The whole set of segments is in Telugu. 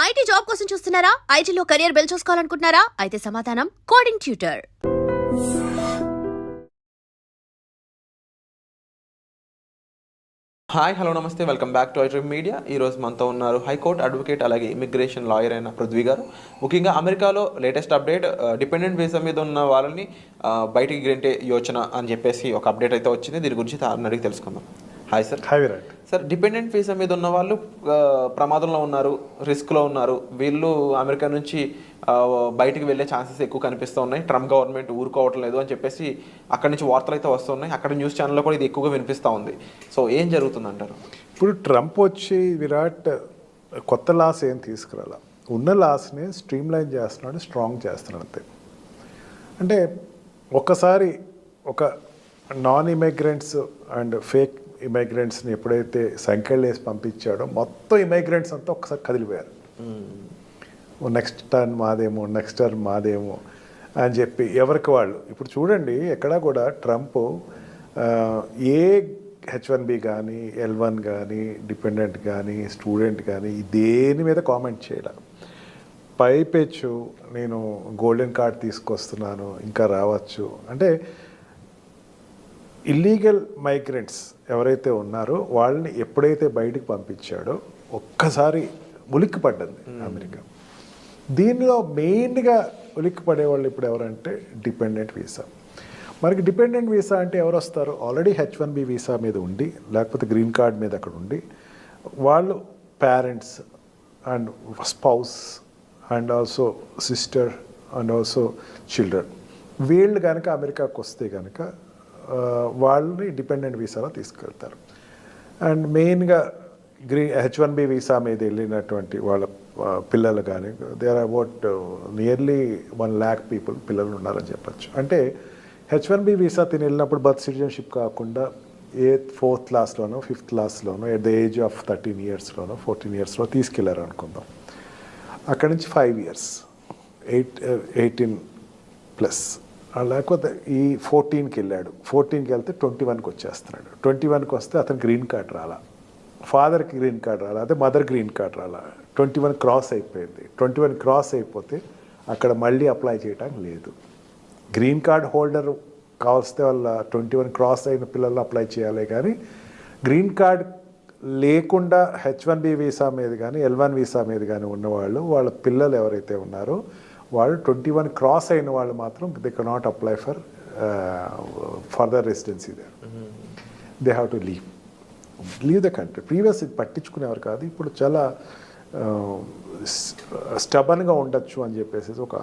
ఐటీ జాబ్ కోసం చూస్తున్నారా? ఐటీలో కెరియర్ బిల్డ్ చూసుకోవాలనుకుంటున్నారా? అయితే సమాధానం కోడింగ్ ట్యూటర్. హాయ్ హలో నమస్తే, welcome back to iDream media. ఈరోజు మనతో ఉన్నారు హైకోర్టు అడ్వకేట్ అలాగే ఇమిగ్రేషన్ లాయర్ అయిన పృథ్వీ గారు. ముఖ్యంగా అమెరికాలో లేటెస్ట్ అప్డేట్, డిపెండెంట్ వీసా మీద ఉన్న వాళ్ళని బయటికి గెంటే యోచన అని చెప్పేసి ఒక అప్డేట్ అయితే వచ్చింది. దీని గురించి అడిగి తెలుసుకుందాం. Hi sir. Hi Virat. Sir, dependent visa మీద ఉన్న వాళ్ళు ప్రమాదంలో ఉన్నారు, రిస్క్లో ఉన్నారు. వీళ్ళు అమెరికా నుంచి బయటికి వెళ్ళే ఛాన్సెస్ ఎక్కువ కనిపిస్తూ ఉన్నాయి. ట్రంప్ గవర్నమెంట్ ఊరుకోవటం లేదు అని చెప్పేసి అక్కడి నుంచి వార్తలు అయితే వస్తున్నాయి. అక్కడ న్యూస్ ఛానల్లో కూడా ఇది ఎక్కువగా వినిపిస్తూ ఉంది. సో ఏం జరుగుతుందంటారు? ఇప్పుడు ట్రంప్ వచ్చి విరాట్ కొత్త లాస్ ఏం తీసుకురాల, ఉన్న లాస్ని స్ట్రీమ్ లైన్ చేస్తున్నాడు, స్ట్రాంగ్ చేస్తున్నాడు అంతే. అంటే ఒక్కసారి ఒక నాన్ ఇమిగ్రెంట్స్ అండ్ ఫేక్ ఇమిగ్రెంట్స్ని ఎప్పుడైతే సంఖ్యలు వేసి పంపించాడో మొత్తం ఇమిగ్రెంట్స్ అంతా ఒకసారి కదిలిపోయారు. నెక్స్ట్ టర్న్ మాదేమో అని చెప్పి ఎవరికి వాళ్ళు. ఇప్పుడు చూడండి, ఎక్కడా కూడా ట్రంప్ ఏ H1B కానీ L1 కానీ డిపెండెంట్ కానీ స్టూడెంట్ కానీ దేని మీద కామెంట్ చేయలే. పైపెచ్చు నేను గోల్డెన్ కార్డ్ తీసుకొస్తున్నాను, ఇంకా రావచ్చు అంటే. ఇల్లీగల్ మైగ్రెంట్స్ ఎవరైతే ఉన్నారో వాళ్ళని ఎప్పుడైతే బయటకు పంపించాడో ఒక్కసారి ఉలిక్కి పడ్డది అమెరికా. దీనిలో మెయిన్గా ఉలిక్కి పడేవాళ్ళు ఇప్పుడు ఎవరంటే డిపెండెంట్ వీసా. మనకి డిపెండెంట్ వీసా అంటే ఎవరు వస్తారు? ఆల్రెడీ H1B వీసా మీద ఉండి, లేకపోతే గ్రీన్ కార్డ్ మీద అక్కడ ఉండి, వాళ్ళు parents and spouse and also sister and also children, వీళ్ళు కనుక అమెరికాకు వస్తే కనుక వాళ్ళని డిపెండెంట్ వీసాలో తీసుకెళ్తారు. అండ్ మెయిన్గా H1B వీసా మీద వెళ్ళినటువంటి వాళ్ళ పిల్లలు కానీ, there are about nearly 1 lakh people పిల్లలు ఉన్నారని చెప్పచ్చు. అంటే H1B వీసా తిని వెళ్ళినప్పుడు బర్త్ సిటిజన్షిప్ కాకుండా 4th క్లాస్లోనో 5th క్లాస్లోనో ఎట్ ద ఏజ్ ఆఫ్ 13 yearsలోనో 14 yearsలో తీసుకెళ్లారు అనుకుందాం. అక్కడి నుంచి 5 years 18+, లేకపోతే ఈ 14కి వెళ్ళాడు. 14కి వెళ్తే 21కి వచ్చేస్తున్నాడు. 21కి వస్తే అతను గ్రీన్ కార్డ్ రాలా, ఫాదర్కి గ్రీన్ కార్డ్ రాలా, అదే మదర్ గ్రీన్ కార్డ్ రాలా. 21 క్రాస్ అయిపోయింది. 21 క్రాస్ అయిపోతే అక్కడ మళ్ళీ అప్లై చేయడానికి లేదు. గ్రీన్ కార్డ్ హోల్డర్ కావస్తే వాళ్ళ 21 క్రాస్ అయిన పిల్లలు అప్లై చేయాలి. కానీ గ్రీన్ కార్డ్ లేకుండా H1B వీసా మీద కానీ L1 వీసా మీద కానీ ఉన్నవాళ్ళు, వాళ్ళ పిల్లలు ఎవరైతే ఉన్నారో వాళ్ళు 21 క్రాస్ అయిన వాళ్ళు మాత్రం they cannot apply for further residency there. They have to leave the country. Previous ఇది పట్టించుకునేవారు కాదు, ఇప్పుడు చాలా స్టబన్గా ఉండొచ్చు అని చెప్పేసి ఒక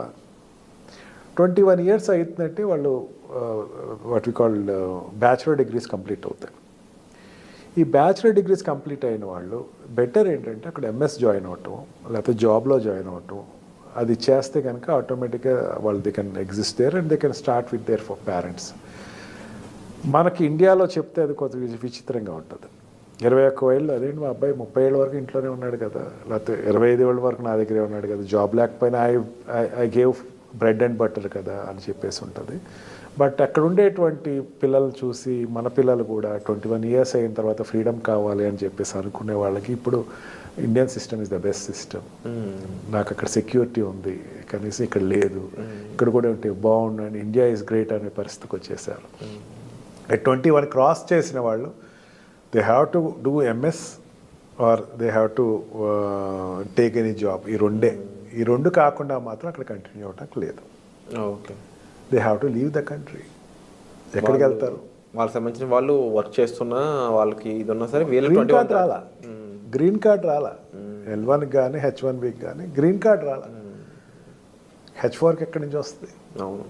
21 years అవుతుందంటే వాళ్ళు what we call bachelor degrees complete అవుతాయి. ఈ బ్యాచులర్ డిగ్రీస్ కంప్లీట్ అయిన వాళ్ళు బెటర్ ఏంటంటే అక్కడ MS జాయిన్ అవ్వటం, లేకపోతే జాబ్లో జాయిన్ అవ్వటం. అది చేస్తే కనుక ఆటోమేటిక్గా వాళ్ళు they can exist there and they can start with there for parents. మనకి ఇండియాలో చెప్తే అది కొంత విచిత్రంగా ఉంటుంది. 21 ఏళ్ళు, అదేంటి మా అబ్బాయి 30 ఏళ్ళ వరకు ఇంట్లోనే ఉన్నాడు కదా, లేకపోతే 25 ఏళ్ళ వరకు నా దగ్గరే ఉన్నాడు కదా, జాబ్ లేకపోయినా I gave bread and butter కదా అని చెప్పేసి ఉంటుంది. బట్ అక్కడ ఉండేటువంటి పిల్లలు చూసి మన పిల్లలు కూడా 21 years అయిన తర్వాత ఫ్రీడమ్ కావాలి అని చెప్పేసి అనుకునే వాళ్ళకి ఇప్పుడు Indian system is the best system. నాకు అక్కడ సెక్యూరిటీ ఉంది, కనీసం ఇక్కడ లేదు, ఇక్కడ కూడా ఉంటే బాగుండండి, ఇండియా ఈజ్ గ్రేట్ అనే పరిస్థితికి వచ్చేసారు. 21 క్రాస్ చేసిన వాళ్ళు they have to do MS or they have to take any job. ఈ రెండు కాకుండా మాత్రం అక్కడ కంటిన్యూ అవ్వడానికి లేదు. Okay, they have to leave the country. ఎక్కడికి వెళ్తారు? వాళ్ళకి సంబంధించిన వాళ్ళు వర్క్ చేస్తున్నా వాళ్ళకి ఇది ఉన్నా సరే గ్రీన్ కార్డ్ రాలా, గ్రీన్ కార్డ్ రాలా. L1కి కానీ H1Bకి కానీ గ్రీన్ కార్డ్ రాలా. H4కి ఎక్కడి నుంచి వస్తుంది? అవును,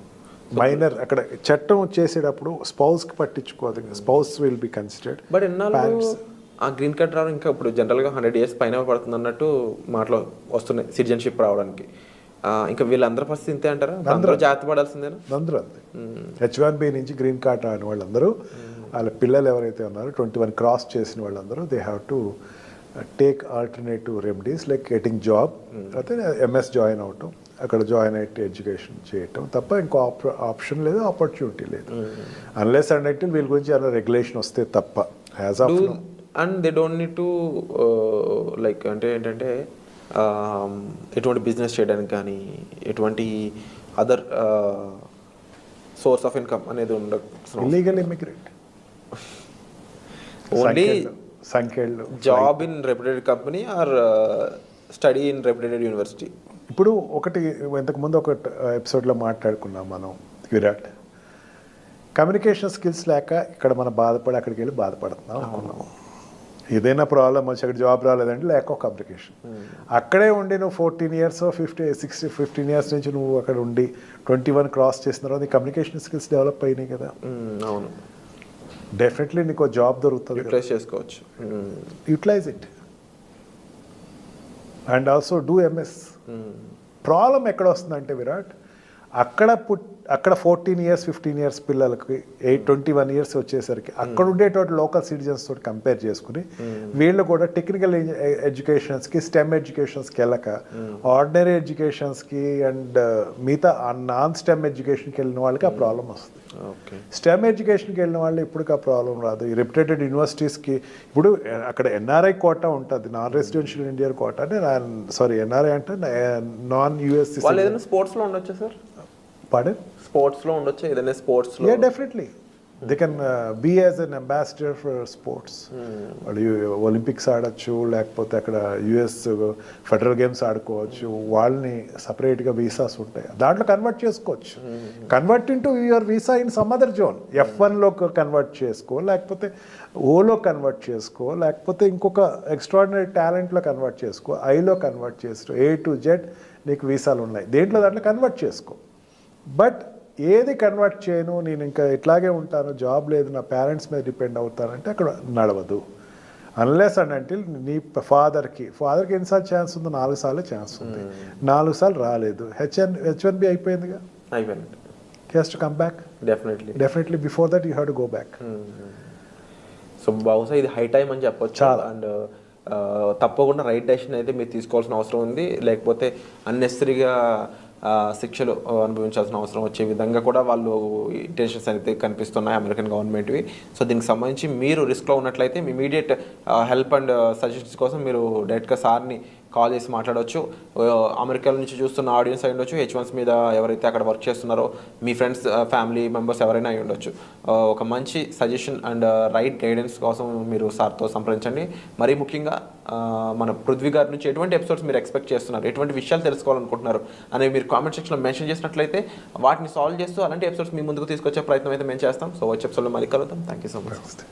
మైనర్ అక్కడ చట్టం చేసేటప్పుడు స్పౌస్కి పట్టించుకోదు. Spouse will be considered. But ఎన్నాళ్ళు ఆ గ్రీన్ కార్డ్ రావడం ఇంకా ఇప్పుడు జనరల్గా 100 years పైన పడుతుంది అన్నట్టు మాటలు వస్తున్నాయి సిటిజన్షిప్ రావడానికి. ఇంకా వీళ్ళందరూ పరిస్థితి ఇంతే అంటారా? అందరూ జాగ్రత్త పడాల్సిందేనా? అందరూ అంతే. H1B నుంచి గ్రీన్ కార్డ్ రాని వాళ్ళందరూ, వాళ్ళ పిల్లలు ఎవరైతే ఉన్నారో 21 క్రాస్ చేసిన వాళ్ళందరూ they have to take alternative remedies like getting job, అయితే MS జాయిన్ అవటం, అక్కడ జాయిన్ అయితే ఎడ్యుకేషన్ చేయటం తప్ప ఇంకో ఆప్షన్ లేదు, ఆపర్చునిటీ లేదు. అన్లెస్ అండ్ అంటిల్ వీళ్ళ గురించి అలా రెగ్యులేషన్ వస్తే తప్ప as of and they don't need to like అంటే ఏంటంటే ఎటువంటి బిజినెస్ చేయడానికి కానీ ఎటువంటి అదర్ సోర్స్ ఆఫ్ ఇన్కమ్ అనేది ఉండదు. ఇల్లీగల్ ఇమిగ్రెంట్, ఓన్లీ సంఖ్యలు job in reputed company or study in reputed university. ఇప్పుడు ఒకటి ఇంతకుముందు ఒక ఎపిసోడ్లో మాట్లాడుకున్నాం మనం, విరాట్ కమ్యూనికేషన్ స్కిల్స్ లేక ఇక్కడ మనం బాధపడి అక్కడికి వెళ్ళి బాధపడుతున్నాం అనుకున్నాం. ఏదైనా ప్రాబ్లం వచ్చి అక్కడ జాబ్ రాలేదంటే లేక ఒక కమ్యూనికేషన్. అక్కడే ఉండి నువ్వు 14 years 15 years నుంచి నువ్వు అక్కడ ఉండి 21 క్రాస్ చేసిన తర్వాత నీ కమ్యూనికేషన్ స్కిల్స్ డెవలప్ అయినాయి కదా. అవును, డెఫినెట్లీ నీకు జాబ్ దొరుకుతుంది, యూటిలైజ్ చేసుకోవచ్చు. Utilize it and also do MS. Problem ఎక్కడ వస్తుందంటే విరాట్, అక్కడ 14 years 15 years పిల్లలకి 21 years వచ్చేసరికి అక్కడ ఉండేటువంటి లోకల్ సిటిజన్స్ తోటి కంపేర్ చేసుకుని వీళ్ళు కూడా టెక్నికల్ ఎడ్యుకేషన్స్కి స్టెమ్ ఎడ్యుకేషన్స్కి వెళ్ళక ఆర్డినరీ ఎడ్యుకేషన్స్కి అండ్ మిగతా నాన్ స్టెమ్ ఎడ్యుకేషన్కి వెళ్ళిన వాళ్ళకి ఆ ప్రాబ్లం వస్తుంది. స్టెమ్ ఎడ్యుకేషన్కి వెళ్ళిన వాళ్ళు ఇప్పటికి ఆ ప్రాబ్లం రాదు. ఈ రెప్యుటేటెడ్ యూనివర్సిటీస్కి ఇప్పుడు అక్కడ ఎన్ఆర్ఐ కోటా ఉంటుంది, నాన్ రెసిడెన్షియల్ ఇండియన్ కోటా అంటే ఎన్ఆర్ఐ అంటే నాన్ యుఎస్. స్పోర్ట్స్లో ఉండొచ్చు సార్, పడన్ స్పోర్ట్స్లో ఉండొచ్చు ఏదైనా స్పోర్ట్స్లో. Yeah, definitely. They can be as an ambassador for sports. వాళ్ళు ఒలింపిక్స్ ఆడచ్చు, లేకపోతే అక్కడ యుఎస్ ఫెడరల్ గేమ్స్ ఆడుకోవచ్చు. వాళ్ళని సపరేట్గా వీసాస్ ఉంటాయి, దాంట్లో కన్వర్ట్ చేసుకోవచ్చు. Convert into your visa in some other zone. F1లో కన్వర్ట్ చేసుకో, లేకపోతే ఓలో కన్వర్ట్ చేసుకో, లేకపోతే ఇంకొక ఎక్స్ట్రాడినరీ టాలెంట్లో కన్వర్ట్ చేసుకో, ఐలో కన్వర్ట్ చేసుకో. A to Z నీకు వీసాలు ఉన్నాయి, దాంట్లో కన్వర్ట్ చేసుకో. బట్ ఏది కన్వర్ట్ చేయను, నేను ఇంకా ఇట్లాగే ఉంటాను, జాబ్ లేదు, నా పేరెంట్స్ మీద డిపెండ్ అవుతానంటే అక్కడ నడవదు. అన్లెస్ అండ్ అంటిల్ నీ ఫాదర్కి ఎన్నిసార్లు ఛాన్స్ ఉందో 4 సార్లు ఛాన్స్ ఉంది, 4 సార్లు రాలేదు, H1B అయిపోయిందిగా, అయిపోయింది. He has to come back definitely. Before that you have to go back. So బహుశా ఇది హై టైం అని చెప్పొచ్చు. అండ్ తప్పకుండా రైట్ డెసిషన్ అయితే మీరు తీసుకోవాల్సిన అవసరం ఉంది, లేకపోతే అన్నెసరీగా శిక్షలు అనుభవించాల్సిన అవసరం వచ్చే విధంగా కూడా వాళ్ళు ఇంటెన్షన్స్ అయితే కనిపిస్తున్నాయి అమెరికన్ గవర్నమెంట్వి. సో దీనికి సంబంధించి మీరు రిస్క్లో ఉన్నట్లయితే మీ ఇమీడియట్ హెల్ప్ అండ్ సజెషన్స్ కోసం మీరు డైరెక్ట్గా సార్ని కాల్ చేసి మాట్లాడవచ్చు. అమెరికా నుంచి చూస్తున్న ఆడియన్స్ అయి ఉండొచ్చు, H1s మీద ఎవరైతే అక్కడ వర్క్ చేస్తున్నారో మీ ఫ్రెండ్స్ ఫ్యామిలీ మెంబర్స్ ఎవరైనా అయి ఉండొచ్చు. ఒక మంచి సజెషన్ అండ్ రైట్ గైడెన్స్ కోసం మీరు సార్తో సంప్రదించండి. మరీ ముఖ్యంగా మన పృథ్వీ గారి నుంచి ఎటువంటి ఎపిసోడ్స్ మీరు ఎక్స్పెక్ట్ చేస్తున్నారు, ఎటువంటి విషయాలు తెలుసుకోవాలనుకుంటున్నారు అనేవి మీరు కామెంట్ సెక్షన్లో మెన్షన్ చేసినట్లయితే వాటిని సాల్వ్ చేస్తూ అలాంటి ఎపిసోడ్స్ మీ ముందుకు తీసుకొచ్చే ప్రయత్నం అయితే మేము చేస్తాం. సో వచ్చే ఎపిసోడ్లో మళ్ళీ కలుద్దాం. Thank you so much.